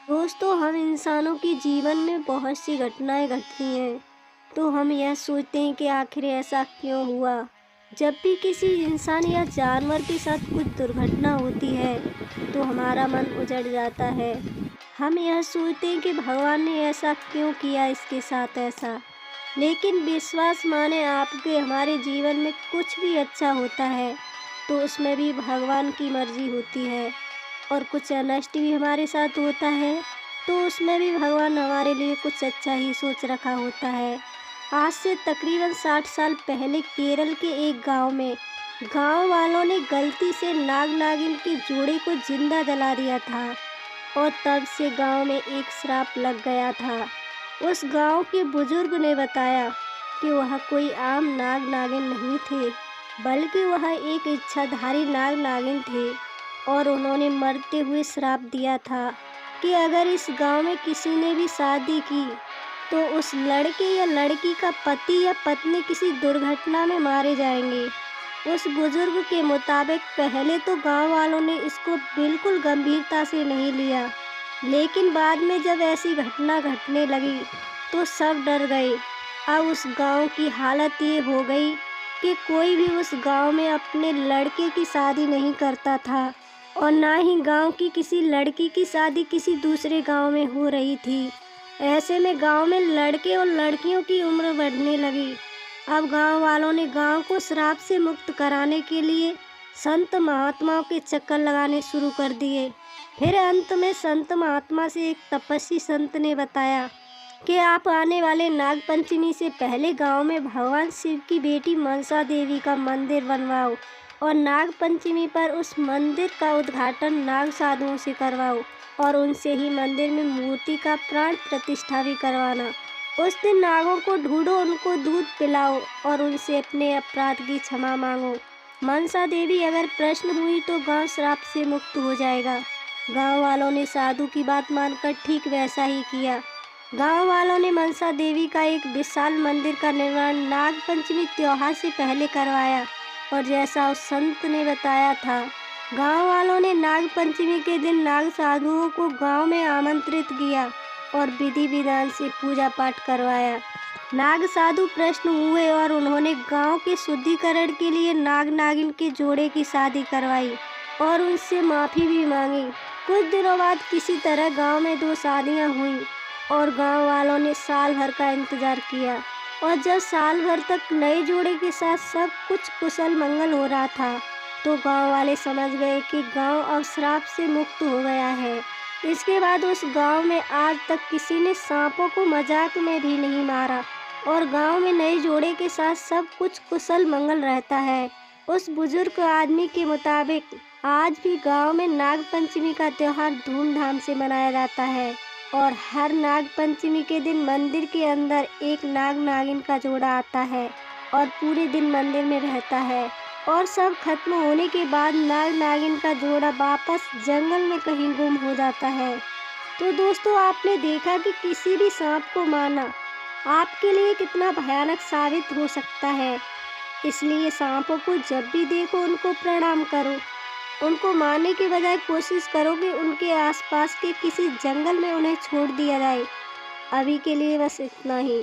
दोस्तों, हम इंसानों के जीवन में बहुत सी घटनाएं घटती हैं, तो हम यह सोचते हैं कि आखिर ऐसा क्यों हुआ। जब भी किसी इंसान या जानवर के साथ कुछ दुर्घटना होती है, तो हमारा मन उजड़ जाता है। हम यह सोचते हैं कि भगवान ने ऐसा क्यों किया इसके साथ ऐसा। लेकिन विश्वास माने आपके हमारे जीवन में कुछ भी अच्छा होता है, तो उसमें भी भगवान की मर्जी होती है। और कुछ अनिष्ट भी हमारे साथ होता है, तो उसमें भी भगवान हमारे लिए कुछ अच्छा ही सोच रखा होता है। आज से तकरीबन 60 साल पहले केरल के एक गांव में गांव वालों ने गलती से नाग नागिन के जोड़े को जिंदा जला दिया था, और तब से गांव में एक श्राप लग गया था। उस गांव के बुजुर्ग ने बताया कि वह कोई आम नाग नागिन नहीं थे, बल्कि वह एक इच्छाधारी नाग नागिन थे। और उन्होंने मरते हुए श्राप दिया था कि अगर इस गांव में किसी ने भी शादी की, तो उस लड़के या लड़की का पति या पत्नी किसी दुर्घटना में मारे जाएंगे। उस बुजुर्ग के मुताबिक पहले तो गांव वालों ने इसको बिल्कुल गंभीरता से नहीं लिया, लेकिन बाद में जब ऐसी घटना घटने लगी तो सब डर गए। अब उस गांव की हालत ये हो गई कि कोई भी उस गांव में अपने लड़के की शादी नहीं करता था, और ना ही गांव की किसी लड़की की शादी किसी दूसरे गांव में हो रही थी। ऐसे में गांव में लड़के और लड़कियों की उम्र बढ़ने लगी। अब गांव वालों ने गांव को श्राप से मुक्त कराने के लिए संत महात्माओं के चक्कर लगाने शुरू कर दिए। फिर अंत में संत महात्मा से एक तपस्वी संत ने बताया कि आप आने वाले नाग पंचमी से पहले गांव में भगवान शिव की बेटी मनसा देवी का मंदिर बनवाओ, और नाग पंचमी पर उस मंदिर का उद्घाटन नाग साधुओं से करवाओ, और उनसे ही मंदिर में मूर्ति का प्राण प्रतिष्ठा भी करवाना। उस दिन नागों को ढूंढो, उनको दूध पिलाओ और उनसे अपने अपराध की क्षमा मांगो। मनसा देवी अगर प्रश्न हुई तो गांव श्राप से मुक्त हो जाएगा। गांव वालों ने साधु की बात मानकर ठीक वैसा ही किया। गांव वालों ने मनसा देवी का एक विशाल मंदिर का निर्माण नाग पंचमी त्योहार से पहले करवाया, और जैसा उस संत ने बताया था, गांव वालों ने नाग पंचमी के दिन नाग साधुओं को गांव में आमंत्रित किया और विधि विधान से पूजा पाठ करवाया। नाग साधु प्रसन्न हुए और उन्होंने गांव के शुद्धिकरण के लिए नाग नागिन के जोड़े की शादी करवाई और उनसे माफ़ी भी मांगी। कुछ दिनों बाद किसी तरह गांव में 2 शादियां हुई, और गांव वालों ने साल भर का इंतजार किया। और जब साल भर तक नए जोड़े के साथ सब कुछ कुशल मंगल हो रहा था, तो गांव वाले समझ गए कि गांव अब श्राप से मुक्त हो गया है। इसके बाद उस गांव में आज तक किसी ने सांपों को मजाक में भी नहीं मारा, और गांव में नए जोड़े के साथ सब कुछ कुशल मंगल रहता है। उस बुजुर्ग आदमी के मुताबिक आज भी गांव में नाग पंचमी का त्योहार धूमधाम से मनाया जाता है, और हर नाग पंचमी के दिन मंदिर के अंदर एक नाग नागिन का जोड़ा आता है और पूरे दिन मंदिर में रहता है, और सब खत्म होने के बाद नाग नागिन का जोड़ा वापस जंगल में कहीं गुम हो जाता है। तो दोस्तों, आपने देखा कि किसी भी सांप को मारना आपके लिए कितना भयानक साबित हो सकता है। इसलिए सांपों को जब भी देखो उनको प्रणाम करो। उनको मारने के बजाय कोशिश करो कि उनके आसपास के किसी जंगल में उन्हें छोड़ दिया जाए। अभी के लिए बस इतना ही।